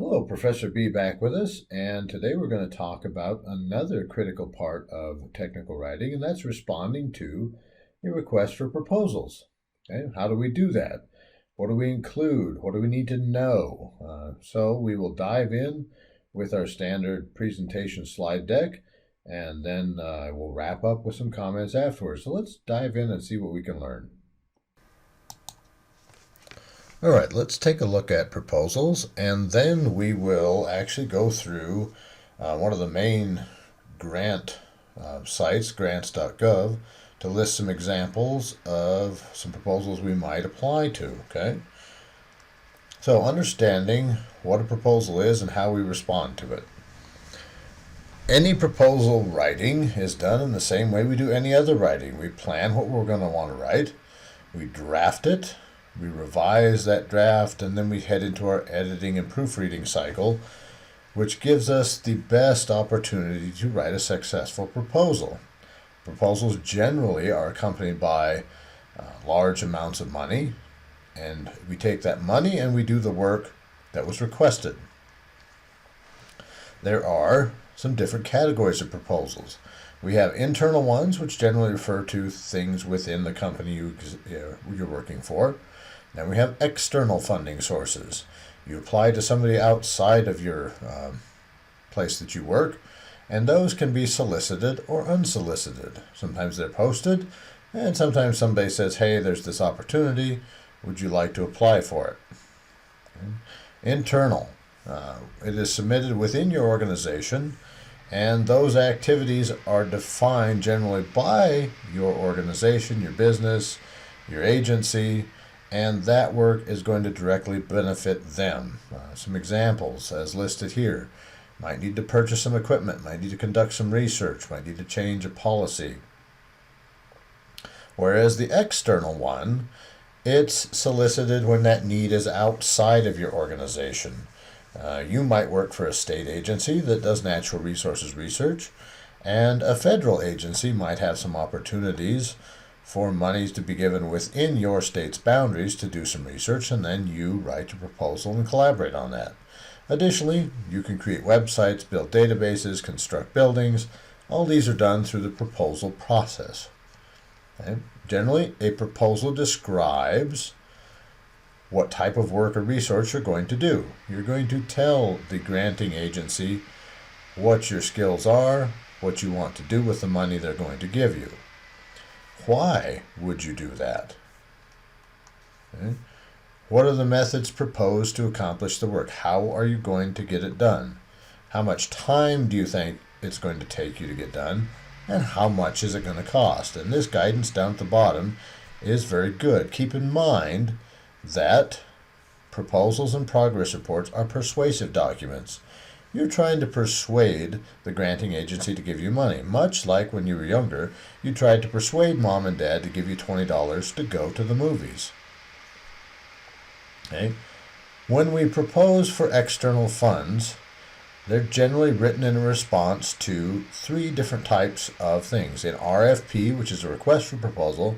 Hello, Professor B back with us, and today we're going to talk about another critical part of technical writing, and that's responding to a request for proposals. Okay, how do we do that? What do we include? What do we need to know? So we will dive in with our standard presentation slide deck, and then we'll wrap up with some comments afterwards. So let's dive in and see what we can learn. All right, let's take a look at proposals, and then we will actually go through one of the main grant sites, grants.gov, to list some examples of some proposals we might apply to, okay? So understanding what a proposal is and how we respond to it. Any proposal writing is done in the same way we do any other writing. We plan what we're going to want to write, we draft it, we revise that draft, and then we head into our editing and proofreading cycle, which gives us the best opportunity to write a successful proposal. Proposals generally are accompanied by large amounts of money, and we take that money and we do the work that was requested. There are some different categories of proposals. We have internal ones, which generally refer to things within the company you're working for. Then we have external funding sources. You apply to somebody outside of your place that you work, and those can be solicited or unsolicited. Sometimes they're posted, and sometimes somebody says, hey, there's this opportunity, would you like to apply for it? Okay. Internal. It is submitted within your organization, and those activities are defined generally by your organization, your business, your agency, and that work is going to directly benefit them. Some examples as listed here. Might need to purchase some equipment, might need to conduct some research, might need to change a policy. Whereas the external one, it's solicited when that need is outside of your organization. You might work for a state agency that does natural resources research, and a federal agency might have some opportunities for monies to be given within your state's boundaries to do some research, and then you write a proposal and collaborate on that. Additionally, you can create websites, build databases, construct buildings. All these are done through the proposal process. Okay? Generally, a proposal describes what type of work or research you're going to do. You're going to tell the granting agency what your skills are, what you want to do with the money they're going to give you. Why would you do that? Okay. What are the methods proposed to accomplish the work? How are you going to get it done? How much time do you think it's going to take you to get done? And how much is it going to cost? And this guidance down at the bottom is very good. Keep in mind that proposals and progress reports are persuasive documents. You're trying to persuade the granting agency to give you money, much like when you were younger, you tried to persuade mom and dad to give you $20 to go to the movies. Okay? When we propose for external funds, they're generally written in response to three different types of things. An RFP, which is a request for proposal,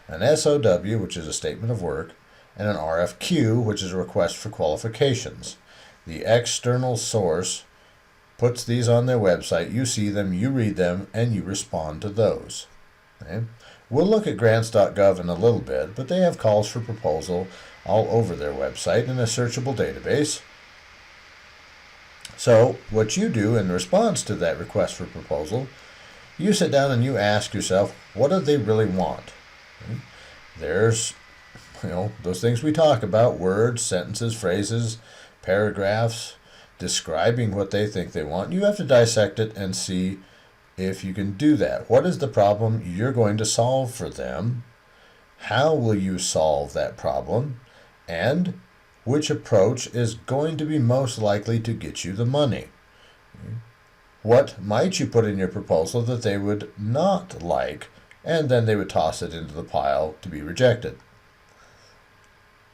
an SOW, which is a statement of work, and an RFQ, which is a request for qualifications. The external source puts these on their website, you see them, you read them, and you respond to those. Okay? We'll look at grants.gov in a little bit, but they have calls for proposal all over their website in a searchable database. So what you do in response to that request for proposal, you sit down and you ask yourself, what do they really want? Okay? There's, those things we talk about, words, sentences, phrases, paragraphs, describing what they think they want. You have to dissect it and see if you can do that. What is the problem you're going to solve for them? How will you solve that problem? And which approach is going to be most likely to get you the money? What might you put in your proposal that they would not like, and then they would toss it into the pile to be rejected?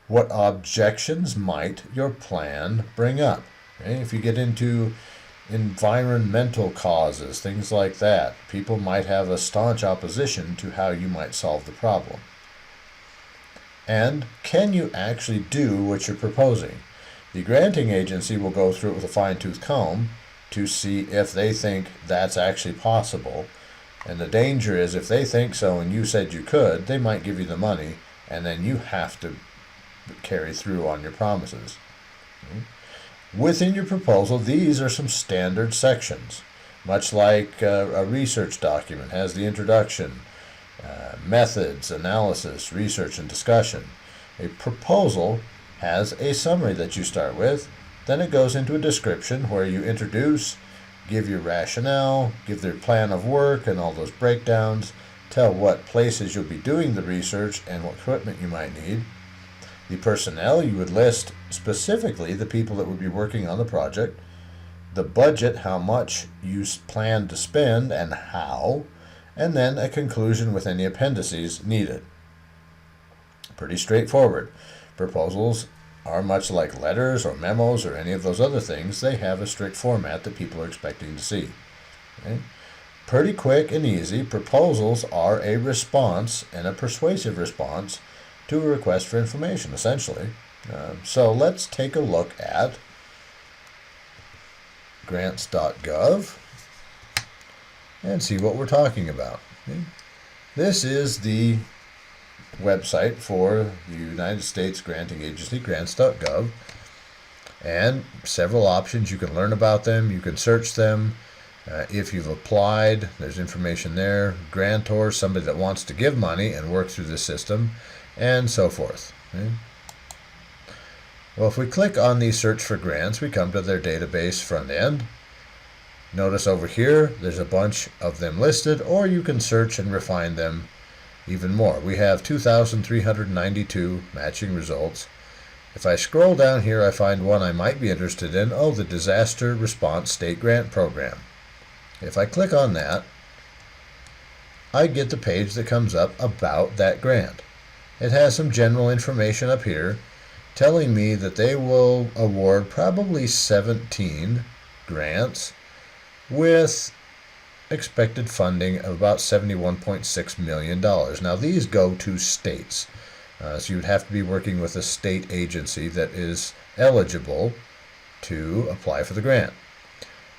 What objections might your plan bring up? Okay? If you get into environmental causes, things like that, people might have a staunch opposition to how you might solve the problem. And can you actually do what you're proposing? The granting agency will go through it with a fine-tooth comb to see if they think that's actually possible. And the danger is if they think so and you said you could, they might give you the money, and then you have to carry through on your promises. Within your proposal, these are some standard sections. Much like a research document has the introduction, methods, analysis, research, and discussion. A proposal has a summary that you start with. Then it goes into a description where you introduce, give your rationale, give their plan of work and all those breakdowns, tell what places you'll be doing the research and what equipment you might need. The personnel, you would list specifically the people that would be working on the project, the budget, how much you plan to spend and how, and then a conclusion with any appendices needed. Pretty straightforward. Proposals are much like letters or memos or any of those other things. They have a strict format that people are expecting to see. Okay? Pretty quick and easy. Proposals are a response, and a persuasive response, to a request for information, essentially. So let's take a look at grants.gov and see what we're talking about. Okay? This is the website for the United States Granting Agency, grants.gov, and several options. You can learn about them, you can search them. If you've applied, there's information there. Grantor, somebody that wants to give money and work through the system, and so forth. Okay? Well, if we click on the search for grants, we come to their database front end. Notice over here, there's a bunch of them listed, or you can search and refine them even more. We have 2,392 matching results. If I scroll down here, I find one I might be interested in. Oh, the Disaster Response State Grant Program. If I click on that, I get the page that comes up about that grant. It has some general information up here telling me that they will award probably 17 grants with expected funding of about $71.6 million. Now these go to states, so you'd have to be working with a state agency that is eligible to apply for the grant.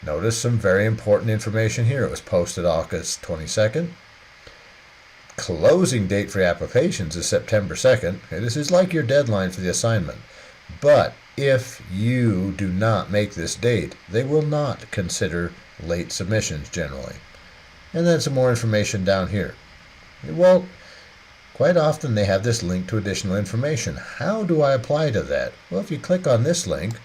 Notice some very important information here. It was posted August 22nd. Closing date for applications is September 2nd. Okay, this is like your deadline for the assignment. But if you do not make this date, they will not consider late submissions generally. And then some more information down here. Well, quite often they have this link to additional information. How do I apply to that? Well, if you click on this link,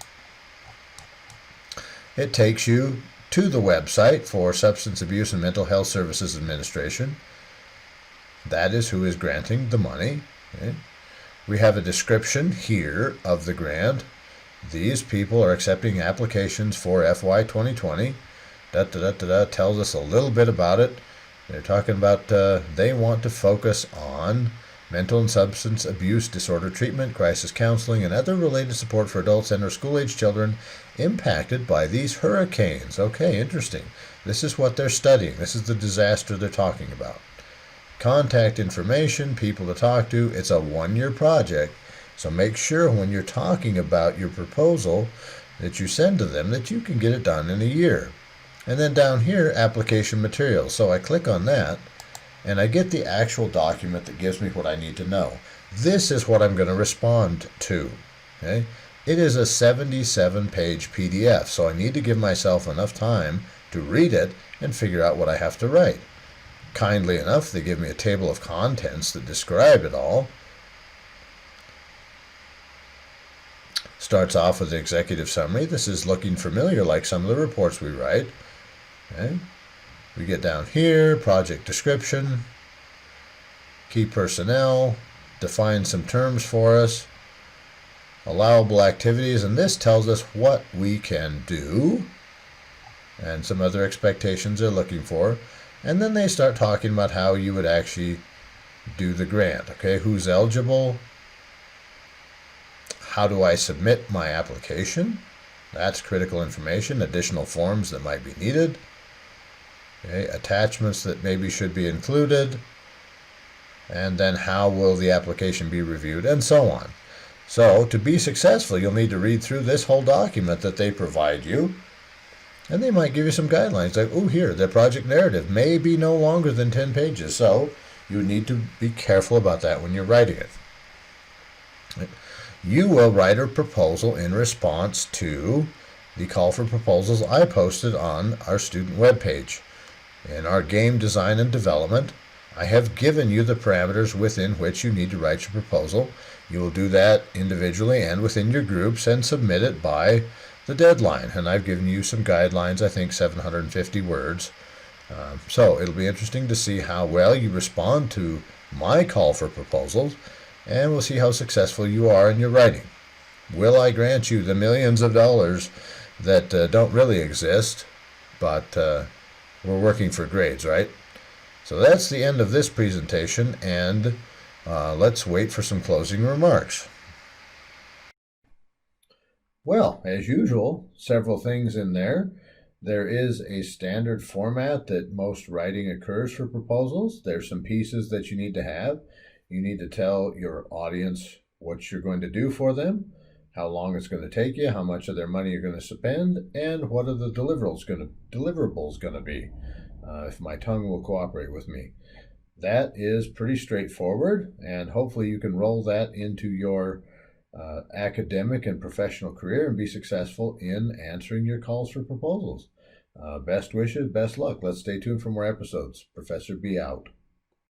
it takes you to the website for Substance Abuse and Mental Health Services Administration. That is who is granting the money. Okay? We have a description here of the grant. These people are accepting applications for FY 2020. Tells us a little bit about it. They're talking about they want to focus on mental and substance abuse disorder treatment, crisis counseling, and other related support for adults and or school-age children impacted by these hurricanes. Okay, interesting. This is what they're studying. This is the disaster they're talking about. Contact information, people to talk to. It's a one-year project, so make sure when you're talking about your proposal that you send to them that you can get it done in a year. And then down here, application materials. So I click on that, and I get the actual document that gives me what I need to know. This is what I'm going to respond to. Okay? It is a 77-page PDF, so I need to give myself enough time to read it and figure out what I have to write. Kindly enough, they give me a table of contents that describe it all. Starts off with the executive summary. This is looking familiar like some of the reports we write. Okay. We get down here, project description, key personnel, define some terms for us, allowable activities, and this tells us what we can do and some other expectations they're looking for. And then they start talking about how you would actually do the grant. Okay, who's eligible? How do I submit my application? That's critical information. Additional forms that might be needed. Okay, attachments that maybe should be included. And then how will the application be reviewed, and so on. So, to be successful, you'll need to read through this whole document that they provide you, and they might give you some guidelines like, oh, here, the project narrative may be no longer than 10 pages. So, you need to be careful about that when you're writing it. You will write a proposal in response to the call for proposals I posted on our student webpage. In our game design and development, I have given you the parameters within which you need to write your proposal. You will do that individually and within your groups and submit it by the deadline. And I've given you some guidelines, I think 750 words. So it'll be interesting to see how well you respond to my call for proposals, and we'll see how successful you are in your writing. Will I grant you the millions of dollars that don't really exist, but we're working for grades, right? So that's the end of this presentation, and let's wait for some closing remarks. Well, as usual, several things in there. There is a standard format that most writing occurs for proposals. There's some pieces that you need to have. You need to tell your audience what you're going to do for them, how long it's going to take you, how much of their money you're going to spend, and what are the deliverables going to be, if my tongue will cooperate with me. That is pretty straightforward, and hopefully you can roll that into your academic and professional career and be successful in answering your calls for proposals. Best wishes, best luck. Let's stay tuned for more episodes. Professor B out.